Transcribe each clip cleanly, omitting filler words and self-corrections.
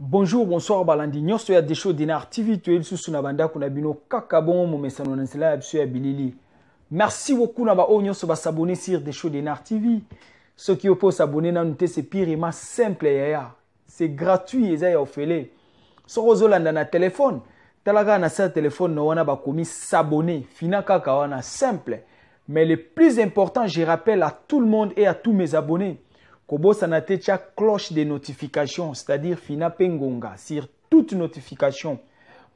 Bonjour, bonsoir, balandi. Nyonso ya Desho Dinar TV, tu es sous na banda kuna bino kakabon mo mesano na sila abso ya bilili. Merci beaucoup na ba o nyonso ba s'abonner sur Desho Dinar TV. Ceux qui opposent s'abonner na nute c'est pire et simple ya. C'est gratuit et ça ya ofele. So ozolanda na téléphone, talaga na sa téléphone no wana ba komi s'abonner. Fina kaka wana simple. Mais le plus important, je rappelle à tout le monde et à tous mes abonnés, Kobo sanate tia cloche de notification, c'est-à-dire fina pengonga sur toute notification.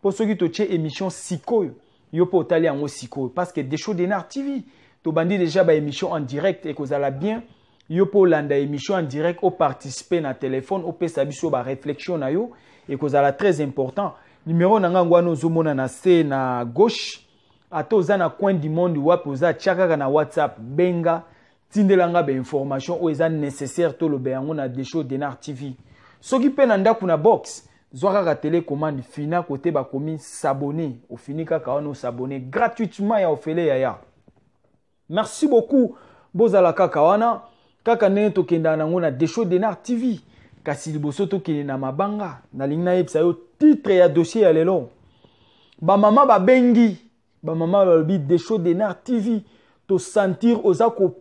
Pour ceux qui te tient émission Sikoyo, yo po tali en Sikoyo parce que Desho Dinar TV, to bandi déjà ba émission en direct et que vous allez bien, yo po landa émission en direct au participer na téléphone, au pesa biso ba réflexion na yo et que vous allez très important. Numéro nanga ngwano zomona na C na gauche, ato za na coin du monde wapi oza tchaka na WhatsApp benga. Tindelanga ba information ou eza nécessaire to lo beyango na Desho Dinar TV. Soki pe na ndaku na box, zwaka ka télécommande fina côté ba komi s'abonner, au fini kaka ono s'abonner gratuitement ya ofele ya. Merci beaucoup bozala kaka wana, kaka ne to kenda nango na Desho Dinar TV. Kasi liboso to kende na mabanga, na lingna yebisa yo titre ya dossier ya lelo. Ba mama ba bengi, ba mama ba lobi Desho Dinar TV to sentir ozako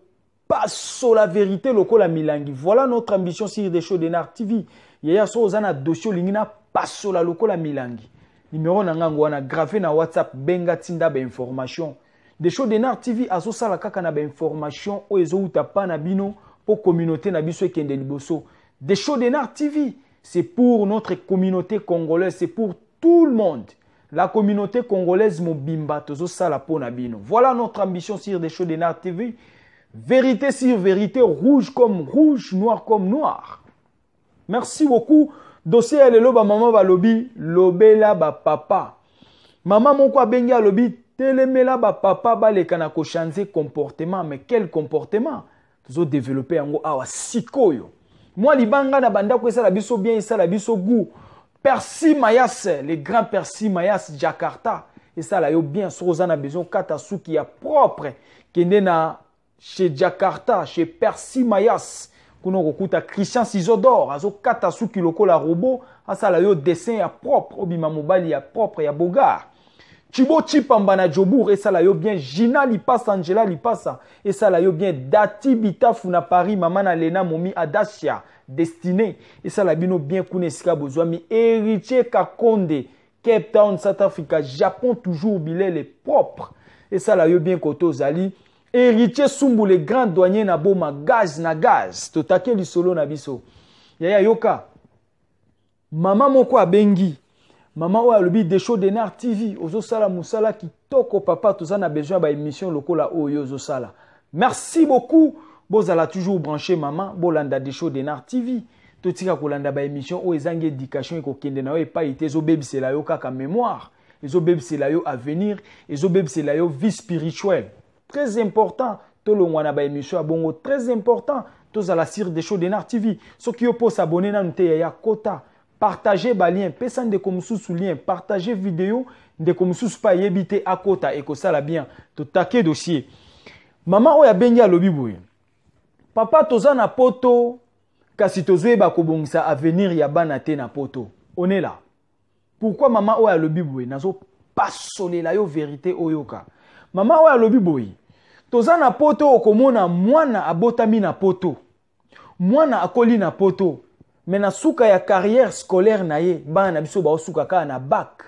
passo la vérité loko la milangi. Voilà notre ambition sur Desho Dinar TV. Yaya so ozana dossier lingina passo la loko la milangi. Numéro nangango wana gravé na WhatsApp benga tinda ba information. Desho Dinar TV aso sala kaka na ba information o ezo utapa na bino pour communauté na biso ekende liboso. Desho Dinar TV, c'est pour notre communauté congolaise, c'est pour tout le monde. La communauté congolaise mobimba tozo sala po na bino. Voilà notre ambition sur Desho Dinar TV. Vérité sur vérité, rouge comme rouge, noir comme noir. Merci beaucoup. Dossier à l'eau, maman va lobby, lobela ba papa. Maman mon quoi bengi à lobby, telemela ba papa ba le kanako changer comportement. Mais quel comportement? Tous développer en awa sikoyo. Moi libanga na banda ko ça la biso bien, ça la biso goût. Percy Mayas, les grands Percy Mayas Jakarta. Et ça la yo bien, Sozana besoin katasuki ya propre. Kende na chez Jakarta, chez Percy Mayas, kuno kokuta Christian Sizodor, azo kata suki loko la robot, asala yo dessin ya propre, obima mobali ya propre ya bogar. Chibo Chipamba na Jobour, et ça la yo bien Gina Lipasa, Angela Lipasa, et ça la yo bien Dati Bitafu na Paris, Mamana Lena Momi Adacia, Destinée, et ça la bino bien Kuneska Bozwami, Héritier Kakonde, Cape Town, South Africa, Japon toujours bilé les propres, et ça la yo bien Koto Zali. Héritier Sumbu le grand douanier na boma gaz na gaz totake lisolo na biso yaya yoka mama moko abengi mama oyo alobi Desho Dinar TV ozo sala musala kitoko papa toza na besoin ba émission lokola oyo ozo sala. Merci beaucoup bozala toujours branché maman bolanda Desho Dinar TV totika kolanda ba émission o ezangi éducation ko kende na yo epa ite zo bebisela yo kaka mémoire ezo bebisela yo avenir ezo bebisela yo vie spirituelle. Très important, tout le monde a ba émission bongo très important, tous à la sur Desho Dinar TV. Ceux qui opposent s'abonner na nute ya kota, partager ba lien, pesan de comme sous lien, partager vidéo de comme sous pa yebite à kota et que ça la bien, to taquer dossier. Maman oya bengi a lobi boye. Papa toza na poto, kasi tozwe ba kobongisa avenir ya bana te na poto. On est là. Pourquoi maman oya lobi boye nazo passoler la yo vérité oyoka. Maman oya lobi boye. Toza na poto okomona mwana abotami na poto. Mwana akoli na poto. Mais na suka ya carrière scolaire na ye, bana na biso ba osuka ka na bac.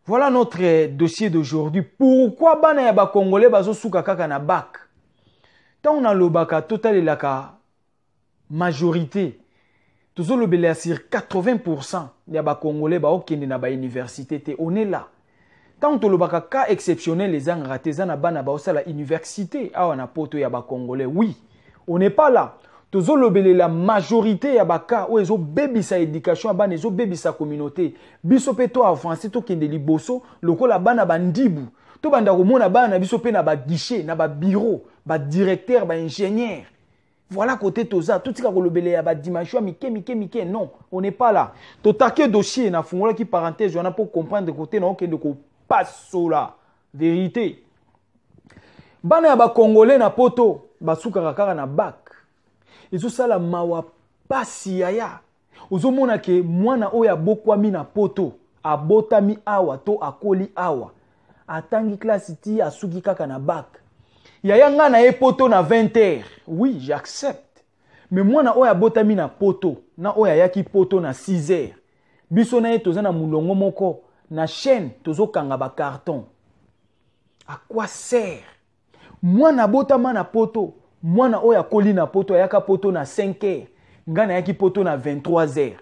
Voilà notre dossier d'aujourd'hui. Pourquoi bana ya ba congolais bazo suka kaka na bac? Tant on a le bac total la majorité. Tozo le belé sur 80% ya ba congolais ba okende na ba université te. On est là. Tant que le cas exceptionnel les gens ratés na bana ba la université a na poto ya ba congolais oui on n'est pas là tozo lobele la majorité ya baka o ezo baby sa éducation bana ezo baby sa communauté biso pe to avancer to kende liboso lokola bana bandibu to banda ko mona bana biso pe na ba guichet na ba bureau ba directeur ba ingénieur voilà côté toza tout tika ko lobele ya ba dimension mike non on n'est pas là to taquer dossier na fungola ki parenthèse on a pour comprendre côté na okende ko passo la vérité. Bana ya ba congolais na poto basuka kaka na bac. Ezo sala mawa pasi yaya. ozomona ke mwana oyo abokwami na poto abotami awa to akoli awa atangi classe ti asuki kaka na bac yaya nga na ye poto na 20h oui j'accepte mais mwana oyo abotami na poto na oyo ayaki poto na 6h biso na ye toza na mulongo moko na chaîne tozokanga ba carton à quoi sert mwana abotama na poto mwana oyo akoli na poto ayaka poto na 5h nga na yaki poto na 23h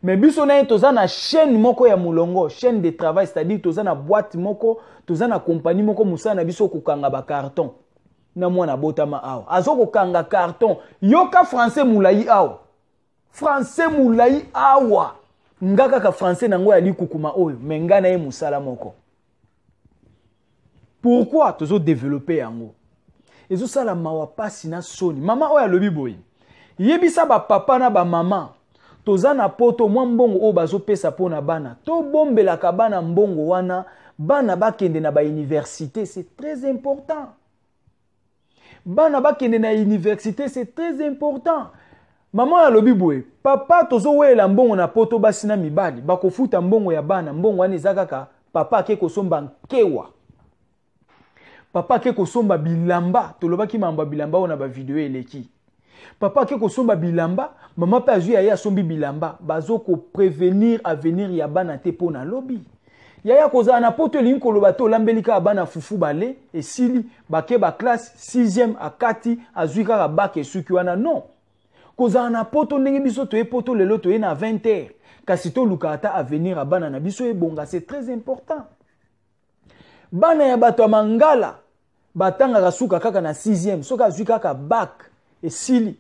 mais biso na ye toza na chaîne moko ya mulongo chaîne de travail c'est-à-dire toza na boîte moko toza na compagnie moko musala na biso kokanga ba carton na mwana botama awa azo kokanga carton yoka français mulai awa français mulai awa nga kaka français nango ya likukuma oyo mais nga na ye musala moko pourquoi tozo développer yango ezo sala mawa pasi na soni mama oyo alobi boye yebisa ba papa na ba mama toza na poto mwa mbongo oyo bazopesa pona bana to bombelaka bana mbongo wana bana bakende na ba université c'est très important bana bakende na université c'est très important mama alobi boye papa tozo wela mbongo na poto basina mibali bakofuta mbongo ya bana mbongo wana eza kaka papa ake kosomba nkewa papa ake kosomba bilamba tolobaki mambo bilamba ona ba video eleki papa ake kosomba bilamba mama pe azui ya sombi bilamba bazo ko prévenir avenir ya bana te pona lobi yaya kozala na poto elingi koloba te olambelika bana fufu bale esili bake ba classe 6e akati azui kaka bac esuki wana non kozala na poto ndenge biso toye poto lelo toye na 20h kasi toluka ata avenir ya bana na biso ebonga c'est très important bana ya bato ya mangala batangaka suka kaka na 6e soki azwi kaka bac esili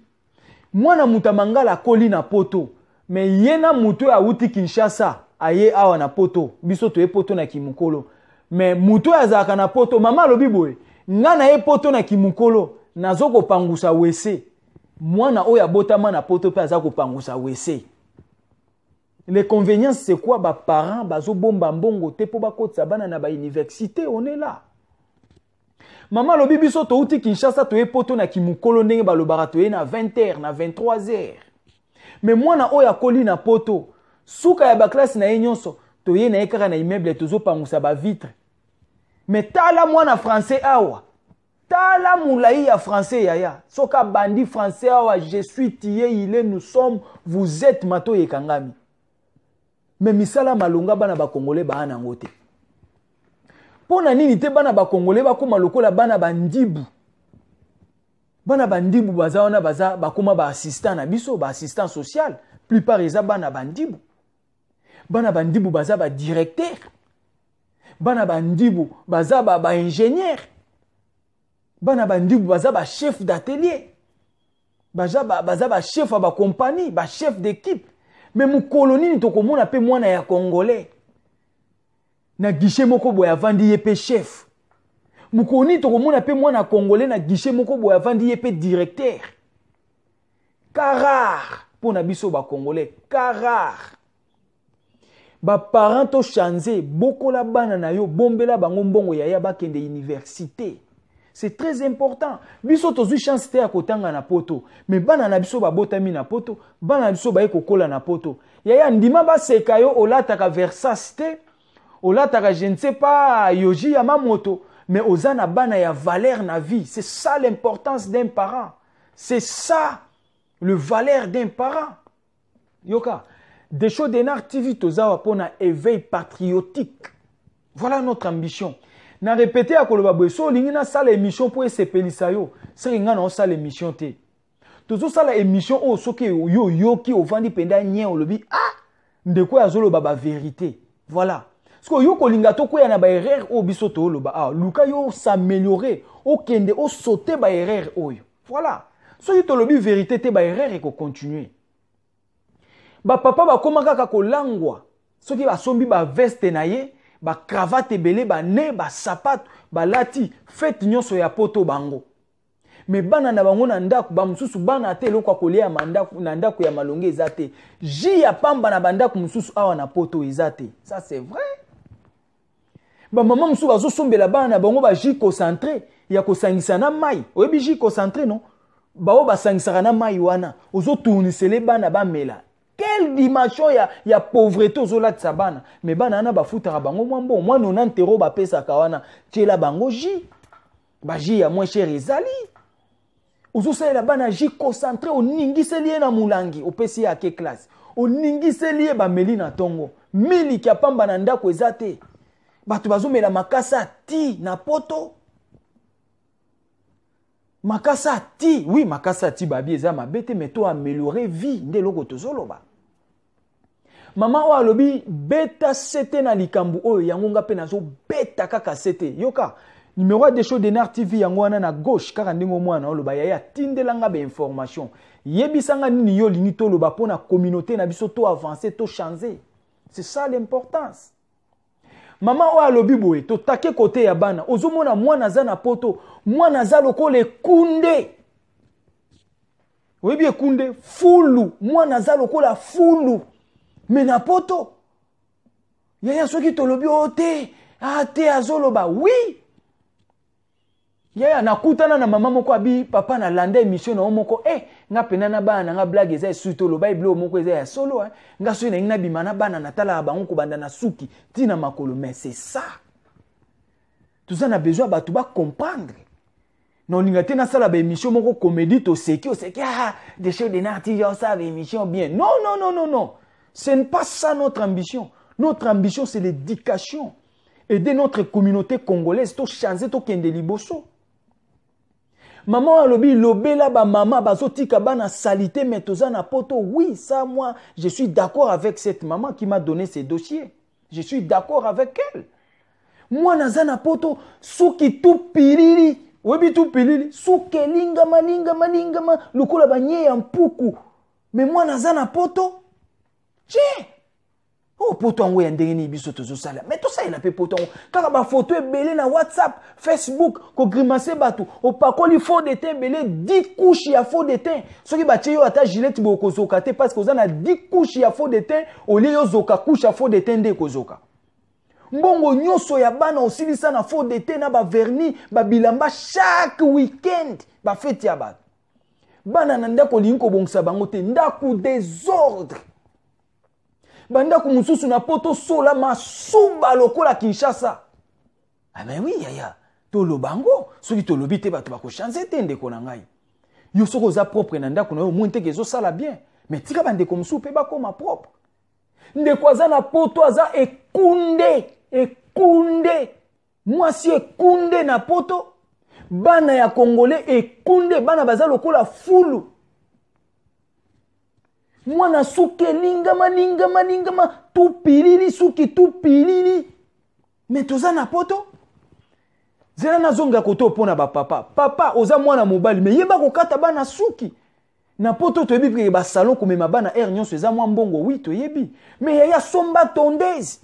mwana muta mangala akoli na poto me ye na mutu oyo awuti Kinshasa aye awa na poto biso toye poto na kimukolo me mutu oyo azalaka na poto mama alobi boye nga na ye poto na kimukolo nazo kopangusa wese mwana oyo abotama na poto pe aza kopangusa wese. L'inconvénient c'est quoi? Ba parents bazo bomba mbongo te po bakotisa bana na ba université, on est là. Maman lobi biso to uti Kinshasa to epoto na kimukolo ndenge balobaka to na 20h na 23h. Mais mwana oyo akoli na poto suka ya ba classe na nyonso to ye na ekaka na immeuble tozo pangusa ba vitre. Mais tala mwana français awa. Tala moulaï ya français yaya. Soka bandi français awa, je suis tié, il est, nous sommes, vous êtes mato yekangami. Mais misala malonga bana ba congolais ba anango te. Pona nini te bana ba congolais ba koma lokola bana bandibu. Bana bandibu baza wana baza ba koma ba assistant na biso, ba assistant social, plupart eza bana bandibu. Bana bandibu baza ba directeur. Bana bandibu baza ba ingénieur. Bana bandibu baza ba chef d'atelier. Baza ba chef ba compagnie, ba chef d'équipe. Mais mon colonie to komona pe mwana ya congolais. Na guichet moko boya vandi yepe chef. Mon colonie to komona pe mwana congolais na guichet moko boya vandi yepe directeur. Karar pour na biso ba congolais, karar. Ba parents to changer bokola bana na yo bombela bango mbongo ya ba kende université. C'est très important. Biso tozui chance te ya kotanga na poto. Mais bana na biso ba botami na poto, bana na biso ba ekokola na poto. Yaya ndima ba seka yo olataka Versace te, olataka je ne sais pas Yoji Yamamoto, mais ozana bana ya valeur na vie. C'est ça l'importance d'un parent. C'est ça le valeur d'un parent. Yoka, des choses d'Enar TV tozawa pona éveil patriotique. Voilà notre ambition. Na répété à koloba boy so lingi na sala émission pour sepelisa yo c'est nga na sala émission te tozo sala émission o soki yo ki ovandi penda nye olobi ah ndeko ya zolo baba vérité voilà parce que yo kolinga to koya na ba erreur o biso to loba ah luka yo s'améliorer o kende o sauter ba erreur oyo voilà so yo to lobi vérité te ba erreur e ko continuer ba papa ba komaka ka kolangwa soki ba sombi ba veste na ye ba cravate belé ba ne ba sapato ba lati fête nyonso ya poto bango mais bana na bango na ndako ba mususu bana te lokwa kolia mandaku na ndako ya malonge ezate ji ya pamba na bandaku mususu awa na poto ezate ça c'est vrai ba maman mususu bazo sombela bana bango ba ji concentré ya kosangisa na mai oyebi ji concentré non ba o ba sangisaka na mai wana ozo tournisele bana ba mela quelle dimension ya pauvreté ozolatisa bana. Mais bana na bafutaka bango mwa bon. Moi 90 € bapesaka wana. Tiela bango ji. Ba ji ya moins cher ezali. Ozosalela bana ji concentré oningiseli na mulangi. Opesi ya ke classe. Oningiseli bameli na tongo. Mili kia pamba na ndako ezate. Batu bazomela makasa ti na poto. Makasa ti, oui, makasa ti babi eza mabete, mais to améliorer vie nde loko tozoloba. Mama wa lobi beta sete na likambu oyo yango nga pe nazo beta kaka sete. Yoka, numéro de show de Nar TV yango wana na gauche kaka ndingo mwana oloba yaya tindelanga be information. Yebisanga nini yo lingi to loba pona communauté na biso to avancer to changer. C'est ça l'importance. Maman wa lobi boye to take côté ya bana ozomona mwana za na poto mwana za lokole kunde oyebi kunde fulu mwana za lokola fulu mais na poto yaya soki to lobi ote ate azoloba oui yaya nakutana na mama moko abi papa na landa émission na omoko nga pena na bana nga blague eza surtout lo bible moko eza ya solo nga so na bima na bana na tala bango ko banda na suki tina makolo mais c'est ça tout ça na besoin ba tu ba comprendre non linga tena sala ba émission moko comédie to seki des shows de Nar TV ça ba émission bien non ce n'est pas ça notre ambition c'est l'éducation aider notre communauté congolaise to changer to kende liboso. Maman alobi lobela ba mama bazotika bana salité mais toza na poto. Oui, ça moi je suis d'accord avec cette maman qui m'a donné ces dossiers. Je suis d'accord avec elle. Moi naza na poto suki tu pilili. Webi tu pilili suke lingama lukola banye ya mpuku. Mais moi naza na poto. Tiens. Oh, poto ango ya ndenge ni biso tozo sala. Mais tout ça il a pe poto. Kaka ba photo ebele na WhatsApp, Facebook, ko grimacer batu. O pakoli faux de teint belé 10 couches ya faux de teint. Soki ba tie yo ata gilet bo ko zoka te parce que oza na 10 couches ya faux de teint, au lieu yo zoka couche ya faux de teint de ko zoka. Mbongo nyonso ya bana osilisa na faux de teint na ba vernis, ba bilamba chaque week-end, ba fête ya batu. Bana na ndako linko bongisa bango te, ndako désordre. Banda kumususu na poto sola masuba lokola Kinshasa. Ah ben oui yaya, tolo bango, soki tolobi te bato bako changer te ndeko na ngai. Yo soko za propre na ndako na yo mwente kezo sala bien, mais tika bande comme soupe ba koma propre. Ndeko aza na poto aza ekunde. Mwasi ekunde na poto. Bana ya Congolais ekunde, bana baza lokola fulu. Mwana suke lingama tu pilili suki tu pilili mais toza na poto zela na zonga koto pona ba papa oza mwana mobali mais yeba kokata bana suki na poto to yebi ke ba salon komema bana air nyonso eza mwa mbongo oui to yebi mais yaya somba tondeuse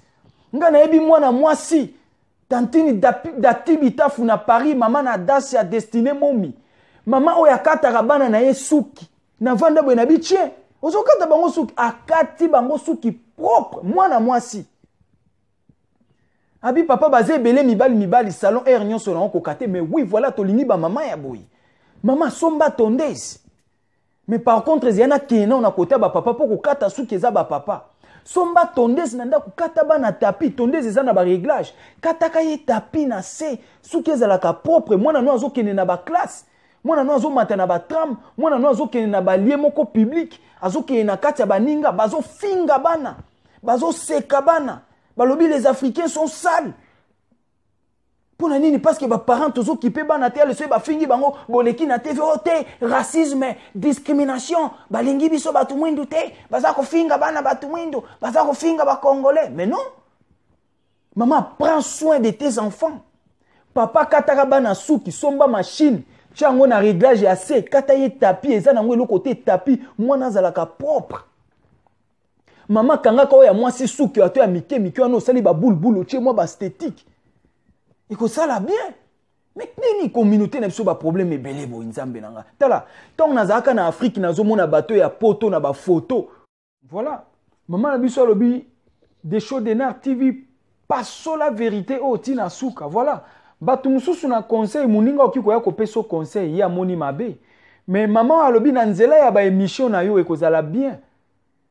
nga na yebi mwana mwasi tantini datibitafu na Paris mama na dasi ya destiné momi mama oya kata bana na ye suki na vanda bwe na bichie ozokata bango suki akati bango suki propre mwana mwasi abi papa bazé belé mibali salon air nyonso na kokate mais oui voilà tolingi ba mama ya boy mama somba tondeuse mais par contre ziana kena na kota ba papa pour kokata suki eza ba papa somba tondeuse nanda kokata bana tapis tondeuse eza na ba réglage kataka ye tapis na se suki eza ka propre mwana no azokene na ba classe mwana no azomata na ba tram mwana no azokene na ba lieu moko public azokene na kati ya baninga bazo finga bana bazo seka bana balobi les africains sont sales pona nini parce que ba parents tozo kipe bana te leso ba fingi bango boleki na TV ote racisme discrimination balingi biso batu mwindu te baza ko finga bana batu mwindu baza ko finga ba congolais mais non maman prends soin de tes enfants papa kataka bana suki somba machine chango na réglage assez kata ye tapis eza nango le côté tapis mwana zalaka propre mama kanga ko ya mwasi suki ato ya mike wana osali ba boule otie moi ba esthétique iko sala bien mais nini communauté na biso ba problème ebele bo nzambe nanga tala tant nazaka na Afrique nazomona bato ya poto na ba photo voilà maman na biso alobi des shows de Nar TV passo la vérité au tina suka voilà batu mususu na conseil muninga okiko ya kopeso conseil ya moni mabe mais maman alobi na nzela ya ba émission na yo ekozala bien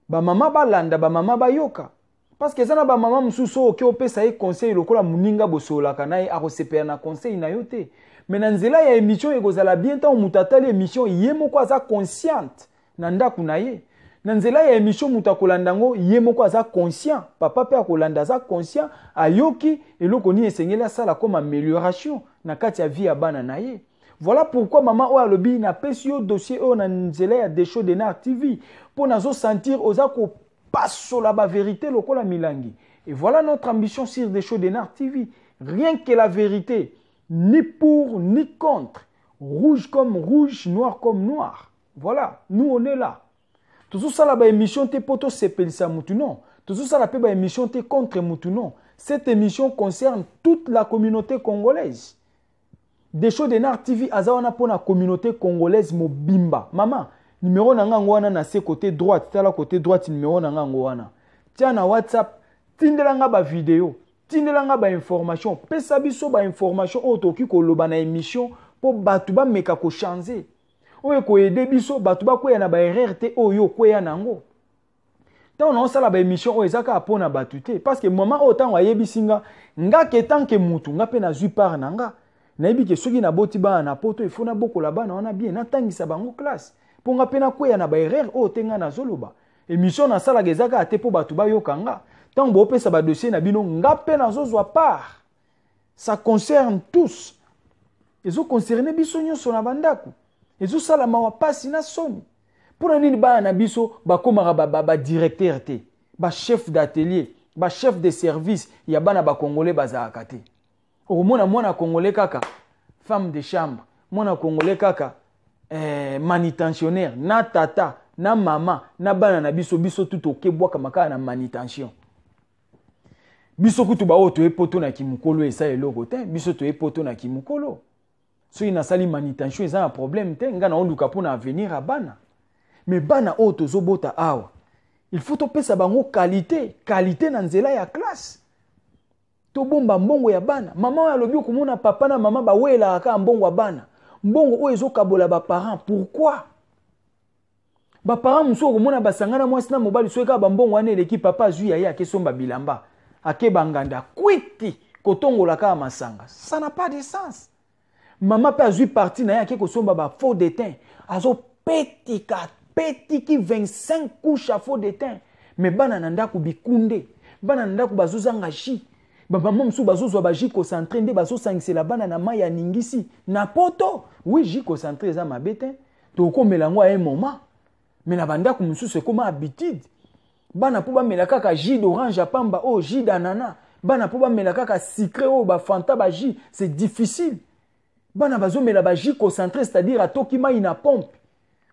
ba mama balanda ba mama bayoka parce que ça na ba mama mususu oke opesa ye conseil lokola muninga bosolaka na ye akosepela na conseil na yo te mais na nzela ya émission ekozala bien tant mutatali émission ye moko aza consciente na ndako na ye na nzela ya émission mutakolanda ngo ye moko aza conscient papa pe akolanda aza conscient ayoki eloko ni esengeli asala comme amélioration na kati ya vie ya bana na ye. Voilà pourquoi maman o alobi na pesi yo dossier o na nzela ya Desho Denar TV pour nazo sentir ozako passo la ba vérité lokola milangi. Et voilà notre ambition sur Desho Denar TV, rien que la vérité, ni pour ni contre, rouge comme rouge, noir comme noir. Voilà, nous on est là. Tout ça la ba émission te poto sepelisa mutu non. Tout ça la pe ba émission te contre mutu non. Cette émission concerne toute la communauté congolaise. Desho Denar TV azawana pour la communauté congolaise mobimba. Maman, numéro nanga ngwana na se côté droite, tala côté droite numéro nanga ngwana. Tiens na WhatsApp, tindelanga ba vidéo, tindelanga ba information, pesa biso ba information otoki ko loba na émission pour batu ba meka ko changer. Oye ko aider biso batu ba ko ya na ba erreur te oyo ko ya nango. Ta on sala ba émission o ezaka apona batu te parce que maman autant wa yebisinga nga ke tant que mutu nga pe na zui par nanga. Naibi ke soki na boti ba na poto il faut na boko la ba na wana bien na tangisa bango classe pour nga pena kweya na ba erreur o tenga na zoloba émission na sala gezaka ate po batu ba yokanga tant bo pesa ba dossier na bino nga pena zozwa part ça concerne tous ezo concerner biso nyonso na bandako ezo sala mawa pasi na soni pour nini ba na biso ba komara ba directeur te ba chef d'atelier ba chef de service ya bana ba congolais bazaka te. Mwana mwana congolais kaka femme de chambre, mwana congolais kaka manutentionnaire, na tata, na mama, na bana na biso biso tout okebwa kamaka na manutention. Biso kutu ba oto epoto na kimukolo esa eloko te, biso to epoto na kimukolo. So ina sali manutention eza un problème te, nga na onduka pona avenir a bana. Mais bana oto zobota awa. Il faut to pesa bango qualité na nzela ya classe. To bomba mbongo ya bana mama alobi okomona papa na mama bawela aka mbongo ya bana mbongo oyo ezokabola ba parents pourquoi ba parents muso okomona basangana mwasi na mobali so eka ba mbongo ane eleki papa azwi ya ke somba bilamba ake banganda kwiti kotongola ka masanga ça n'a pas de sens mama pe azwi parti na ya ke kosomba ba faux de teint azo petiki 25 couches à faux de teint mais bana nanda ku bikunde bana nanda ku bazozanga chi maman msu bazozwa ba ji concentré nde bazosangisela bana na mai ya ningisi na poto oui ji concentré za mabete to komela ngo à un moment mais na banda ku msu c'est comme habitude bana po ba mela kaka ji d'orange à pamba oh ji d'anana bana po ba mela kaka sucré oh ba fanta ba ji c'est difficile bana bazomela ba ji concentré c'est-à-dire atoki mai na pompe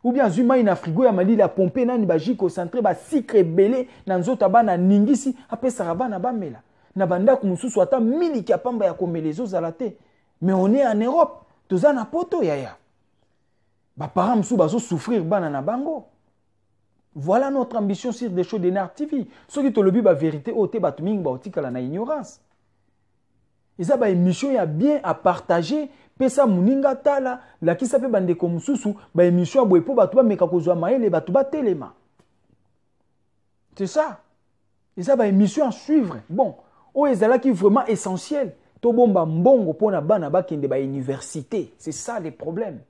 ou bien zui mai na frigo ya mali la pompe nani ba ji concentré ba sucre belé na nzota bana ningisi apesa bana ba mela na banda kumususu ata miliki ya pamba ya komelezo zalate mais on est en Europe toza na poto yaya ba parents musu bazo souffrir bana na bango. Voilà notre ambition sur Desho Denar TV soki tolobi ba vérité ote batu mingi ba otikala na ignorance eza ba émission ya bien à partager pesa muninga tala la kisa pe bande ko mususu ba émission boye po batu ba meka kozwa maele batu ba telema c'est ça eza ba émission à suivre bon o ezala qui vraiment essentiel to bomba mbongo pona bana bakende ba université c'est ça les problèmes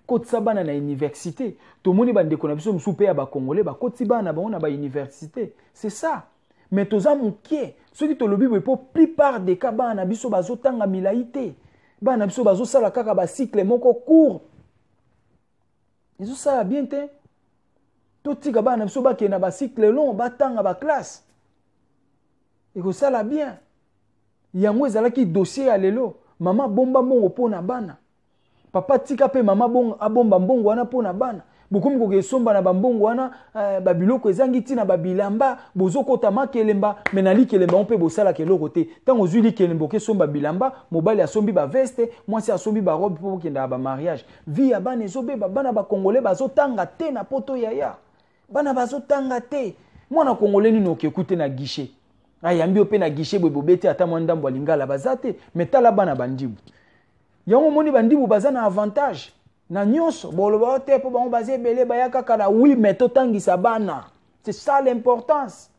kotsa bana na université to moni bande ko na biso musupe ya ba congolais ba kotsi bana ba ona ba université c'est ça mais toza mukie ceux qui to lobi pour plupart des cas bana biso bazotanga milaité bana biso bazosala kaka ba cycle moko court ils ça bien te to tika bana biso bakena ba cycle long batanga ba classe et que ça la bien yango ezalaki dossier ya lelo mama bomba mbongo pona bana papa tika pe mama bongo abomba mbongo wana pona bana bokomi kokesomba na bambongo wana babiloko ezangi tina babilamba bozokota makelemba menali kelemba on pe bosala keloko te tango zuli kelemba okesomba bilamba mobali asombi ba veste mwasi asombi ba robe po kenda ba mariage vie ya bana ezobeba bana ba congolais bazotanga te na poto yaya bana bazotanga te mwana congolais nino okekute na guichet ayambi ope na guichet bwe bobete ata mwandambo alingala bazate metala bana bandibu yango moni bandibu baza na avantage na nyonso boloba te po bango baze belé bayaka kala oui mais totangisa bana C'est ça l'importance.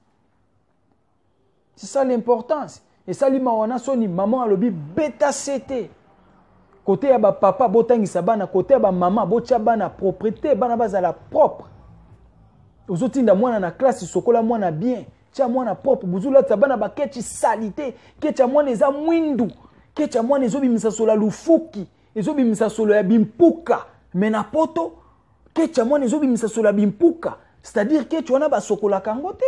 C'est ça l'importance. Et ça, on a soni maman alobi beta CT. Côté ya ba papa botangisa bana, côté ya ba maman botia bana propriété, bana bazala propre. Ozotinda mwana na classe sokola mwana bien. Tia mwana propre, buzula tabana ba kechi salité, kecha mwana eza mwindu, kecha mwana ezobimisa sola lufuki, ezobimisa sola ya bimpuka, mena poto, kecha mwana ezobimisa sola bimpuka. C'est-à-dire que tu en as ba sokola kangote.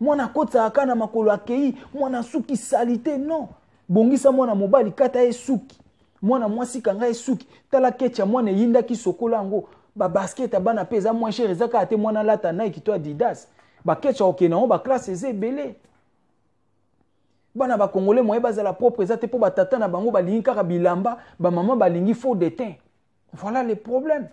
Mwana kota akana makolo akei, mwana suki salité non. Bongisa mwana mobali kata e suki. Mwana mwasi kanga e suki. Tala kecha mwana yinda ki sokola ngo. Ba basket bana peza moins cher ezaka ate mwana lata Nike to Adidas. Ba kecha okena on ba classe eze belé. Bana ba congolais moye bazala propre ezate po ba tata na bango ba lingi kaka bilamba, ba maman ba lingi faux de teint. Voilà les problèmes.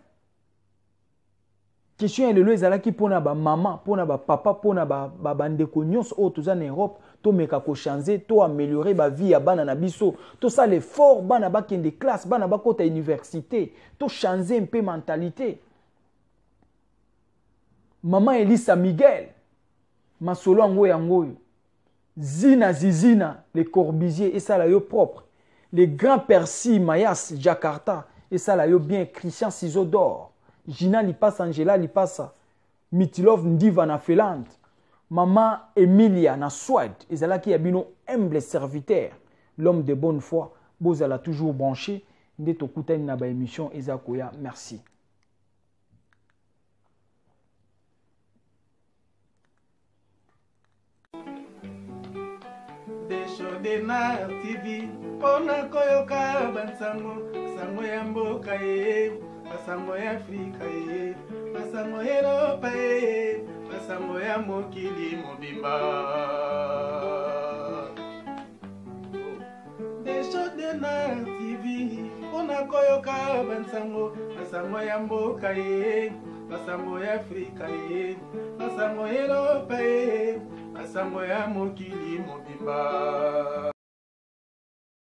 Question elelo ezalaki pona ba maman, pona ba papa, pona ba bandeko nyonso o toza na Europe, to meka ko changer, to améliorer ba vie ya bana na biso, to ça l'effort bana ba kende classe, bana ba kota université, to changer un peu mentalité. Maman Elisa Miguel, masolo ango yangoyo. Zina Zizina, les Corbusier et ça la yo propre. Les grands Percy Mayas Jakarta et ça la yo bien Christian Sizodor. Gina Lipasa, Angela Lipasa, Mitilov Ndiva na Finlande, Maman Emilia na Suède, ezala qui abino humble serviteur, l'homme de bonne foi, bozala toujours branché, nde tokutani na ba émission ezakoya, merci. Deshodena TV, pona koyoka bansango, sango ya mboka ye. Basango ya Afrika ye, basango ya Europa ye, basango ya mokili mobimba. Deshodena TV, pona koyoka bansango, basango ya mboka ye, basango ya Afrika ye, basango ya Europa ye, basango ya mokili mobimba.